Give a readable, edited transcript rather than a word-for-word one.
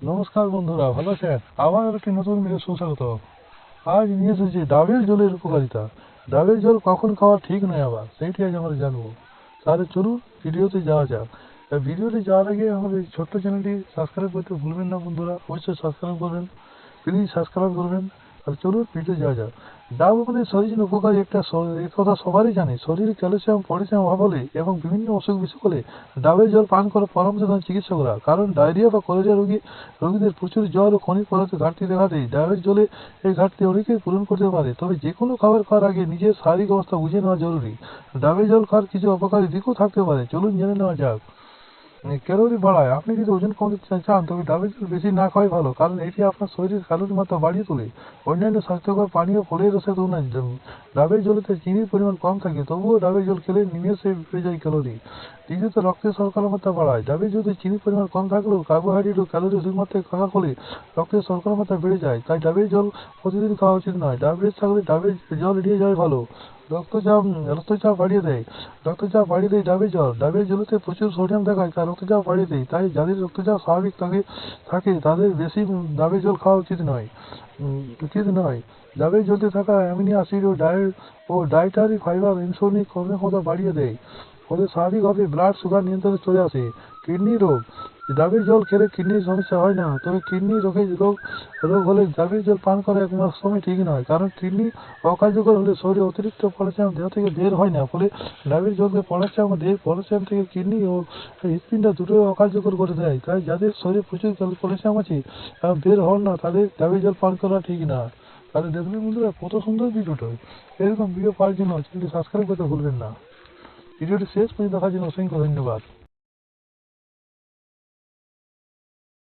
নমস্কার বন্ধুরা, ভালো আছেন? আবার একটি নতুন ভিডিও সুস্বাগত। আজ নিয়ে এসেছি ডাবের জলের উপকারিতা। ডাবের জল কখন খাওয়া ঠিক নয় আবার সেইটি আজ আমরা জানবো। তাহলে চলুন ভিডিওতে যাওয়া যাক। ভিডিওতে যাওয়ার আগে আমাদের এই ছোট্ট চ্যানেলটি সাবস্ক্রাইব করতে ভুলবেন না বন্ধুরা, অবশ্যই সাবস্ক্রাইব করবেন, প্লিজ সাবস্ক্রাইব করবেন। আর চলুন ভিডিও যাওয়া যাক। ডাব আমাদের শরীরের জন্য উপকারী এ কথা সবারই জানে। শরীরে ক্যালসিয়াম পটাশিয়াম অভাব হলে এবং বিভিন্ন অসুখ বিসুখ হলে ডাবের জল পান করার পরামর্শ দেন চিকিৎসকরা। কারণ ডায়রিয়া বা কলেরা রোগীদের প্রচুর জল ও খনিজ পদার্থের ঘাটতি দেখা দেয়। ডাবের জলে এই ঘাটতি অনেকেই পূরণ করতে পারে, তবে যে কোনো খাবার খাওয়ার আগে নিজের শারীরিক অবস্থা বুঝে নেওয়া জরুরি। ডাবের জল খাওয়ার কিছু অপকারী দিকও থাকতে পারে, চলুন জেনে নেওয়া যাক। ক্যালোরি বাড়ায়। আপনি যদি ওজন কমাতে চান তবে ডাবের জল বেশি না খাওয়াই ভালো, কারণ এটি আপনার শরীরের ক্যালোরি মাত্রা বাড়িয়ে তোলে। অন্যান্য স্বাস্থ্যকর পানীয় ফলের রসের তুলনায় ডাবের জলেতে চিনির পরিমাণ কম থাকে, তবুও ডাবের জল খেলে নিমেষে বেড়ে যায় ক্যালোরি। দ্বিতীয়ত, রক্তে শর্করার মাত্রা বাড়ায়। ডাবের জলে চিনির পরিমাণ কম থাকলেও কার্বোহাইড্রেট ও ক্যালোরি অধিক মাত্রায় থাকার ফলে রক্তে শর্করার মাত্রা বেড়ে যায়, তাই ডাবের জল প্রতিদিন খাওয়া উচিত নয়। ডায়াবেটিস থাকলে ডাবের জল এড়িয়ে যাওয়াই ভালো। রক্তচাপ রক্তচাপ বাড়িয়ে দেয়। ডাবের জল। ডাবের জলেতে প্রচুর সোডিয়াম থাকায় তা রক্তচাপ বাড়িয়ে দেয়, তাই যাদের রক্তচাপ স্বাভাবিক থাকে তাদের বেশি ডাবের জল খাওয়া উচিত নয়। ডাবের জলে থাকা অ্যামিনো অ্যাসিড ও ডায়েটারি ফাইবার ইনসুলিন কর্মক্ষমতা বাড়িয়ে দেয়, ফলে স্বাভাবিকভাবে ব্লাড সুগার নিয়ন্ত্রণে চলে আসে। কিডনি রোগ। ডাবের জল খেলে কিডনির সমস্যা হয় না, তবে কিডনি রোগ হলে ডাবের জল পান করা একসময় ঠিক নয়, কারণ কিডনি অকার্যকর হলে শরীরে অতিরিক্ত পটাশিয়াম দেহ থেকে বের হয় না, ফলে ডাবের জলকে পটাশিয়াম থেকে কিডনি ও হৃৎপিণ্ড দুটোই অকার্যকর করে দেয়। তাই যাদের শরীরে প্রচুর পটাশিয়াম আছে বের হন না, তাদের ডাবের জল পান করা ঠিক না। তাহলে দেখবেন বন্ধুরা কত সুন্দর ভিডিওটা। এরকম ভিডিও পাওয়ার জন্য চ্যানেলটি সাবস্ক্রাইব করতে ভুলবেন না। ভিডিওটি শেষ পর্যন্ত দেখার জন্য অসংখ্য ধন্যবাদ।